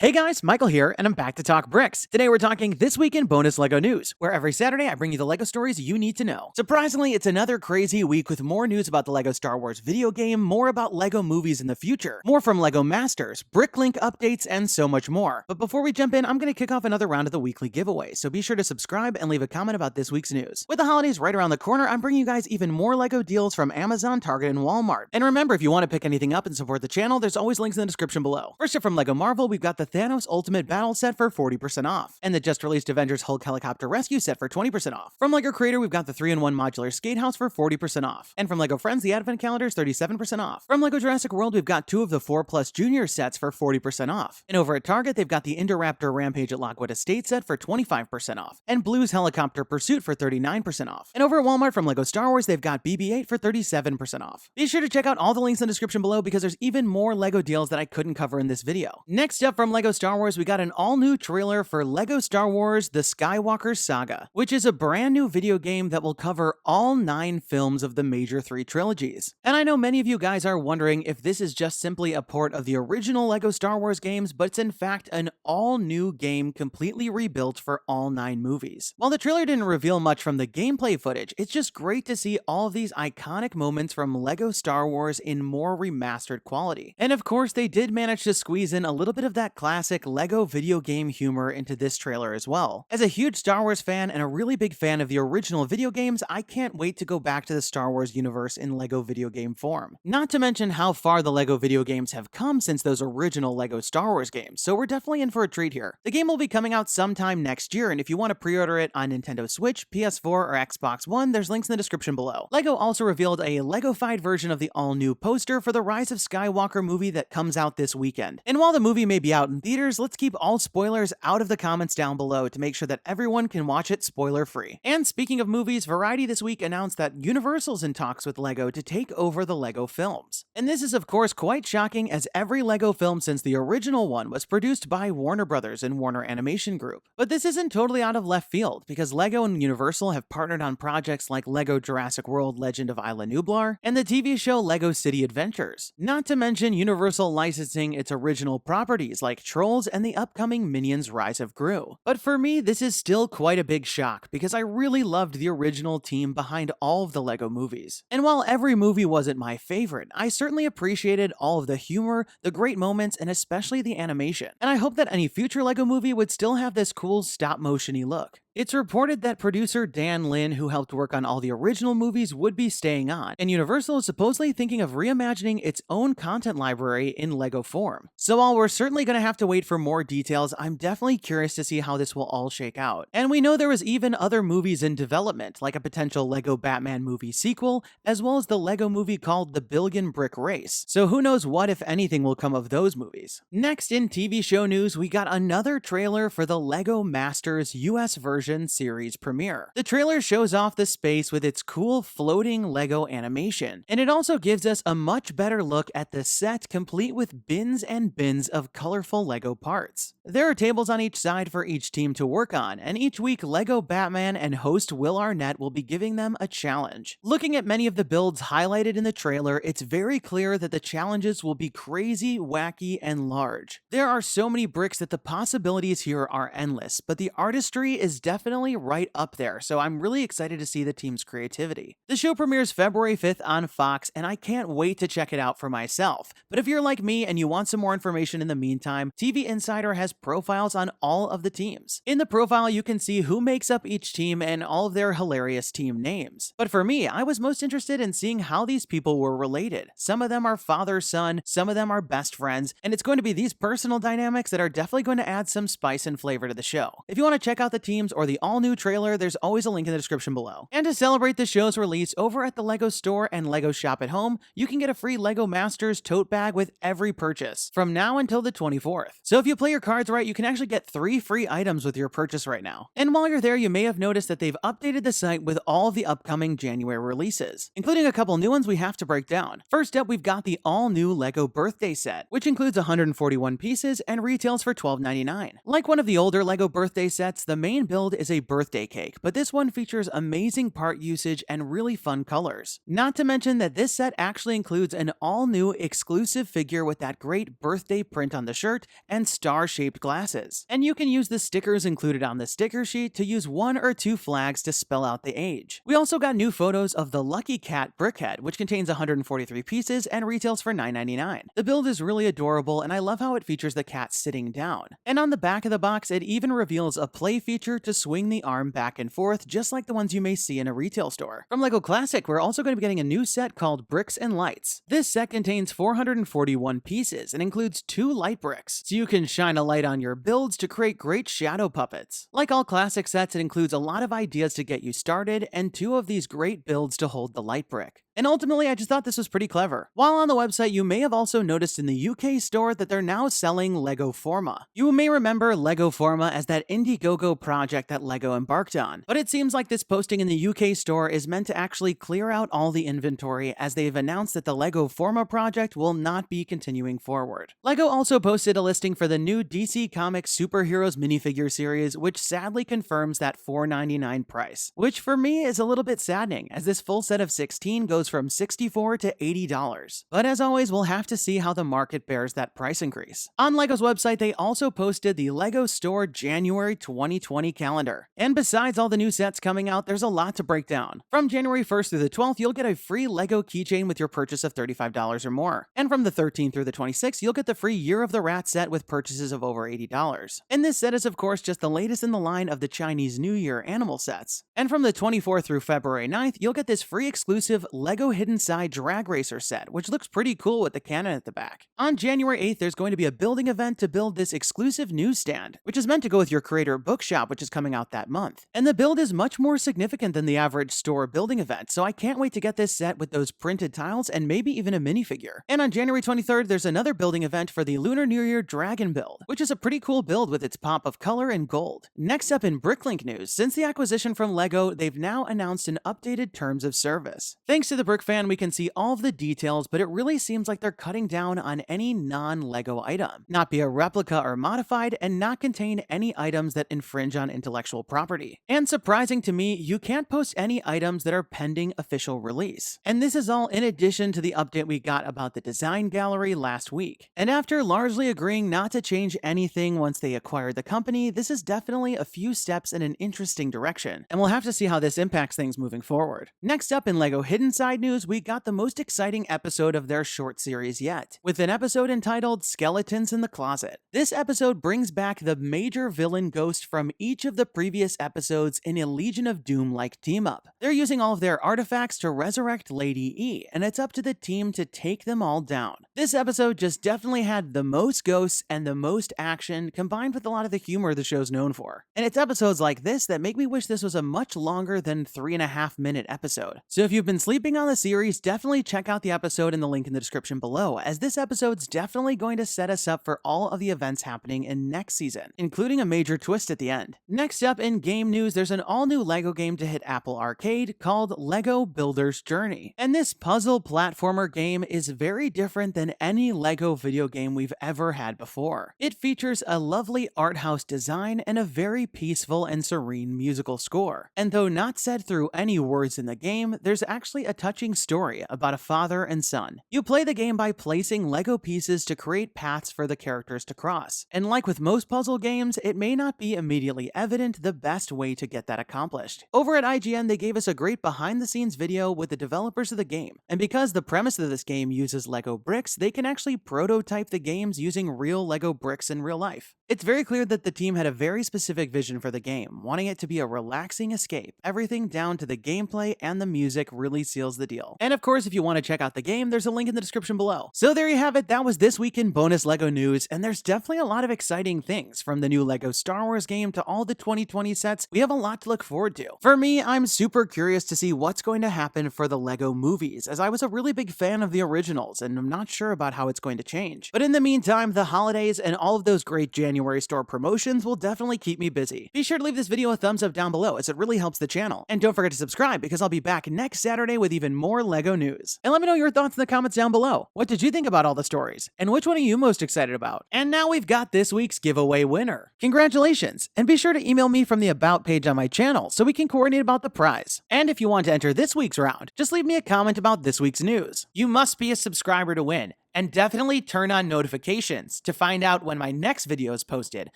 Hey guys, Michael here, and I'm back to talk bricks. Today we're talking This Week in Bonus LEGO News, where every Saturday I bring you the LEGO stories you need to know. Surprisingly, it's another crazy week with more news about the LEGO Star Wars video game, more about LEGO movies in the future, more from LEGO Masters, Bricklink updates, and so much more. But before we jump in, I'm going to kick off another round of the weekly giveaway, so be sure to subscribe and leave a comment about this week's news. With the holidays right around the corner, I'm bringing you guys even more LEGO deals from Amazon, Target, and Walmart. And remember, if you want to pick anything up and support the channel, there's always links in the description below. First up from LEGO Marvel, we've got the Thanos Ultimate Battle set for 40% off, and the just released Avengers Hulk Helicopter Rescue set for 20% off. From LEGO Creator, we've got the 3-in-1 Modular Skate House for 40% off, and from LEGO Friends, the Advent Calendar is 37% off. From LEGO Jurassic World, we've got 2 of the 4+ Junior sets for 40% off, and over at Target, they've got the Indoraptor Rampage at Lockwood Estate set for 25% off, and Blue's Helicopter Pursuit for 39% off. And over at Walmart, from LEGO Star Wars, they've got BB-8 for 37% off. Be sure to check out all the links in the description below because there's even more LEGO deals that I couldn't cover in this video. Next up from LEGO Star Wars, we got an all-new trailer for LEGO Star Wars The Skywalker Saga, which is a brand new video game that will cover all 9 films of the major 3 trilogies. And I know many of you guys are wondering if this is just simply a port of the original LEGO Star Wars games, but it's in fact an all-new game completely rebuilt for all 9 movies. While the trailer didn't reveal much from the gameplay footage, it's just great to see all of these iconic moments from LEGO Star Wars in more remastered quality. And of course, they did manage to squeeze in a little bit of that classic LEGO video game humor into this trailer as well. As a huge Star Wars fan and a really big fan of the original video games, I can't wait to go back to the Star Wars universe in LEGO video game form. Not to mention how far the LEGO video games have come since those original LEGO Star Wars games, so we're definitely in for a treat here. The game will be coming out sometime next year, and if you want to pre-order it on Nintendo Switch, PS4, or Xbox One, there's links in the description below. LEGO also revealed a LEGO-fied version of the all-new poster for the Rise of Skywalker movie that comes out this weekend. And while the movie may be out in theaters, let's keep all spoilers out of the comments down below to make sure that everyone can watch it spoiler-free. And speaking of movies, Variety this week announced that Universal's in talks with LEGO to take over the LEGO films. And this is of course quite shocking, as every LEGO film since the original one was produced by Warner Brothers and Warner Animation Group. But this isn't totally out of left field, because LEGO and Universal have partnered on projects like LEGO Jurassic World Legend of Isla Nublar and the TV show LEGO City Adventures. Not to mention Universal licensing its original properties like Trolls and the upcoming Minions Rise of Gru. But for me, this is still quite a big shock because I really loved the original team behind all of the LEGO movies. And while every movie wasn't my favorite, I certainly appreciated all of the humor, the great moments, and especially the animation. And I hope that any future LEGO movie would still have this cool stop-motion-y look. It's reported that producer Dan Lin, who helped work on all the original movies, would be staying on, and Universal is supposedly thinking of reimagining its own content library in LEGO form. So while we're certainly going to have to wait for more details, I'm definitely curious to see how this will all shake out. And we know there was even other movies in development, like a potential LEGO Batman movie sequel, as well as the LEGO movie called The Billion Brick Race. So who knows what, if anything, will come of those movies. Next in TV show news, we got another trailer for the LEGO Masters US version series premiere. The trailer shows off the space with its cool floating LEGO animation, and it also gives us a much better look at the set, complete with bins and bins of colorful LEGO parts. There are tables on each side for each team to work on, and each week LEGO Batman and host Will Arnett will be giving them a challenge. Looking at many of the builds highlighted in the trailer, it's very clear that the challenges will be crazy, wacky, and large. There are so many bricks that the possibilities here are endless, but the artistry is definitely right up there, so I'm really excited to see the team's creativity. The show premieres February 5th on Fox, and I can't wait to check it out for myself. But if you're like me and you want some more information in the meantime, TV Insider has profiles on all of the teams. In the profile, you can see who makes up each team and all of their hilarious team names. But for me, I was most interested in seeing how these people were related. Some of them are father-son, some of them are best friends, and it's going to be these personal dynamics that are definitely going to add some spice and flavor to the show. If you want to check out the teams or the all-new trailer, there's always a link in the description below. And to celebrate the show's release, over at the LEGO Store and LEGO Shop at Home, you can get a free LEGO Masters tote bag with every purchase, from now until the 24th. So if you play your cards right, you can actually get 3 free items with your purchase right now. And while you're there, you may have noticed that they've updated the site with all of the upcoming January releases, including a couple new ones we have to break down. First up, we've got the all-new LEGO Birthday Set, which includes 141 pieces and retails for $12.99. Like one of the older LEGO Birthday sets, the main build build is a birthday cake, but this one features amazing part usage and really fun colors. Not to mention that this set actually includes an all-new exclusive figure with that great birthday print on the shirt and star-shaped glasses. And you can use the stickers included on the sticker sheet to use 1 or 2 flags to spell out the age. We also got new photos of the Lucky Cat Brickhead, which contains 143 pieces and retails for $9.99. The build is really adorable, and I love how it features the cat sitting down. And on the back of the box, it even reveals a play feature to swing the arm back and forth, just like the ones you may see in a retail store. From LEGO Classic, we're also going to be getting a new set called Bricks and Lights. This set contains 441 pieces and includes 2 light bricks, so you can shine a light on your builds to create great shadow puppets. Like all classic sets, it includes a lot of ideas to get you started and 2 of these great builds to hold the light brick. And ultimately, I just thought this was pretty clever. While on the website, you may have also noticed in the UK store that they're now selling LEGO Forma. You may remember LEGO Forma as that Indiegogo project that LEGO embarked on, but it seems like this posting in the UK store is meant to actually clear out all the inventory, as they've announced that the LEGO Forma project will not be continuing forward. LEGO also posted a listing for the new DC Comics Superheroes minifigure series, which sadly confirms that $4.99 price, which for me is a little bit saddening, as this full set of 16 goes from $64 to $80. But as always, we'll have to see how the market bears that price increase. On LEGO's website, they also posted the LEGO Store January 2020 calendar. And besides all the new sets coming out, there's a lot to break down. From January 1st through the 12th, you'll get a free LEGO keychain with your purchase of $35 or more. And from the 13th through the 26th, you'll get the free Year of the Rat set with purchases of over $80. And this set is of course just the latest in the line of the Chinese New Year animal sets. And from the 24th through February 9th, you'll get this free exclusive LEGO Hidden Side Drag Racer set, which looks pretty cool with the cannon at the back. On January 8th, there's going to be a building event to build this exclusive newsstand, which is meant to go with your creator bookshop, which is coming out that month. And the build is much more significant than the average store building event, so I can't wait to get this set with those printed tiles and maybe even a minifigure. And on January 23rd, there's another building event for the Lunar New Year Dragon build, which is a pretty cool build with its pop of color and gold. Next up in Bricklink news, since the acquisition from LEGO, they've now announced an updated terms of service. Thanks to the Brick Fan, we can see all of the details, but it really seems like they're cutting down on any non-LEGO item, not be a replica or modified, and not contain any items that infringe on intellectual property. And surprising to me, you can't post any items that are pending official release. And this is all in addition to the update we got about the design gallery last week. And after largely agreeing not to change anything once they acquired the company, this is definitely a few steps in an interesting direction, and we'll have to see how this impacts things moving forward. Next up in LEGO Hidden Side news, we got the most exciting episode of their short series yet, with an episode entitled Skeletons in the Closet. This episode brings back the major villain ghost from each of the previous episodes in a Legion of Doom-like team-up. They're using all of their artifacts to resurrect Lady E, and it's up to the team to take them all down. This episode just definitely had the most ghosts and the most action, combined with a lot of the humor the show's known for. And it's episodes like this that make me wish this was a much longer than 3.5-minute episode. So if you've been sleeping on the series, definitely check out the episode in the link in the description below, as this episode's definitely going to set us up for all of the events happening in next season, including a major twist at the end. Next up in game news, there's an all-new LEGO game to hit Apple Arcade called LEGO Builder's Journey. And this puzzle platformer game is very different than any LEGO video game we've ever had before. It features a lovely art house design and a very peaceful and serene musical score. And though not said through any words in the game, there's actually a touching story about a father and son. You play the game by placing LEGO pieces to create paths for the characters to cross. And like with most puzzle games, it may not be immediately evident the best way to get that accomplished. Over at IGN, they gave us a great behind-the-scenes video with the developers of the game. And because the premise of this game uses LEGO bricks, they can actually prototype the games using real LEGO bricks in real life. It's very clear that the team had a very specific vision for the game, wanting it to be a relaxing escape. Everything down to the gameplay and the music really seals the deal. And of course, if you want to check out the game, there's a link in the description below. So there you have it, that was this week in bonus LEGO news, and there's definitely a lot of exciting things. From the new LEGO Star Wars game to all the 2020 sets, we have a lot to look forward to. For me, I'm super curious to see what's going to happen for the LEGO movies, as I was a really big fan of the originals, and I'm not sure about how it's going to change. But in the meantime, the holidays and all of those great January store promotions will definitely keep me busy. Be sure to leave this video a thumbs up down below, as it really helps the channel. And don't forget to subscribe, because I'll be back next Saturday with even more LEGO news. And let me know your thoughts in the comments down below. What did you think about all the stories? And which one are you most excited about? And now we've got this week's giveaway winner. Congratulations! And be sure to email email me from the About page on my channel so we can coordinate about the prize. And if you want to enter this week's round, just leave me a comment about this week's news. You must be a subscriber to win, and definitely turn on notifications to find out when my next video is posted,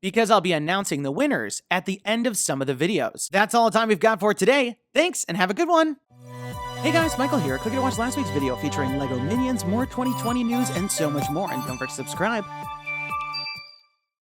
because I'll be announcing the winners at the end of some of the videos. That's all the time we've got for today. Thanks, and have a good one! Hey guys, Michael here. Click to watch last week's video featuring LEGO Minions, more 2020 news, and so much more. And don't forget to subscribe.